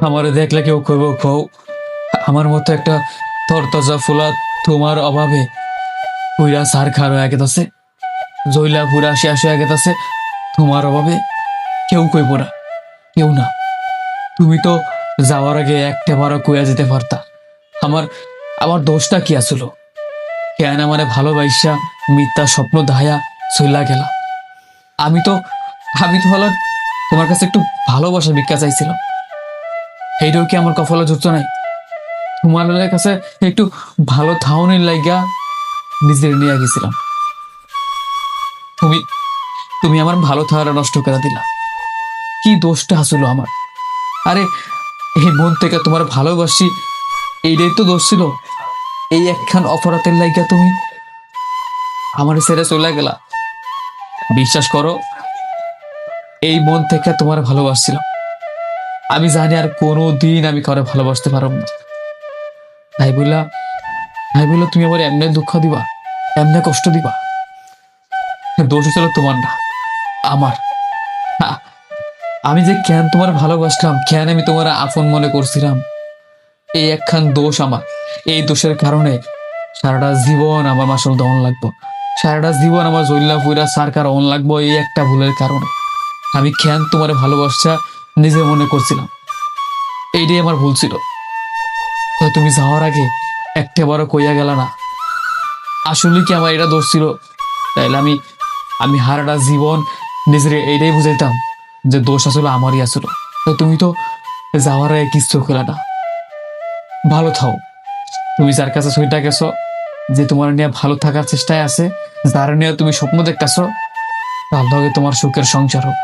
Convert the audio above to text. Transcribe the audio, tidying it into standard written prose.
আমারে দেখলে কেউ কইব কও আমার মতো একটা তরতাজা ফুলা তোমার অভাবে পুইরা সার খার হয়ে গেছে, জইলা পুরা শেষ হয়ে গেছে তোমার অভাবে। কেউ কইব না, কেউ না। তুমি তো যাওয়ার আগে একটা বারো কইয়া যেতে পারতা। আমার আমার দোষটা কি আসলো? কেন আমারে ভালোবাসা মিথ্যা স্বপ্ন দাহায়া চইলা গেলা? আমি তো আমি তো হলাম তোমার কাছে একটু ভালোবাসা ভিক্ষা চাইছিলাম। এইটাও কি আমার কপালে জুটত নাই? তোমার কাছে একটু ভালো থাউনির লাইগা নিজের নিয়ে গেছিলাম। তুমি তুমি আমার ভালো থাকাটা নষ্ট করে দিলা। কি দোষটা আসলো আমার? আরে এই মন থেকে তোমার ভালোবাসি, এইটাই তো দোষ ছিল। এই একখান অপরাধের লাইগা তুমি আমার ছেড়ে চলে গেলা। বিশ্বাস করো, এই মন থেকে তোমার ভালোবাসছিলাম। আমি জানি আর কোনো দিন আমি কারো ভালোবাসতে পারব না। তাই বললা তাই বললো তুমি আমার এমনি দুঃখ দিবা, এমনি কষ্ট দিবা? দোষ ছিল তোমার না, আমার। হা, আমি যে কেন তোমার ভালোবাসলাম, কেন আমি তোমার আপন মনে করছিলাম, এই একখান দোষ আমার। এই দোষের কারণে সারাটা জীবন আমার মাসল দহন লাগবো, সারাটা জীবন আমার জল্লা ফুইরা সারকার অন লাগবো এই একটা ভুলের কারণে। আমি কেন তোমার ভালোবাসা নিজে মনে করছিলাম, এইটাই আমার ভুল ছিল। তো তুমি যাওয়ার আগে একটা বারো কইয়া গেল না আসলে কি আমার এটা দোষ ছিল? তাইলে আমি আমি হারাটা জীবন নিজের এইটাই বুঝাইতাম যে দোষ আসলে আমারই আসলো। তো তুমি তো যাওয়ার আগে কিচ্ছু খেলা না। ভালো থাও। তুমি যার কাছে সইটা গেছো, যে তোমার নিয়ে ভালো থাকার চেষ্টায় আছে, যার নিয়ে তুমি স্বপ্ন দেখতেছো, তার লগে তোমার সুখের সংসার হোক।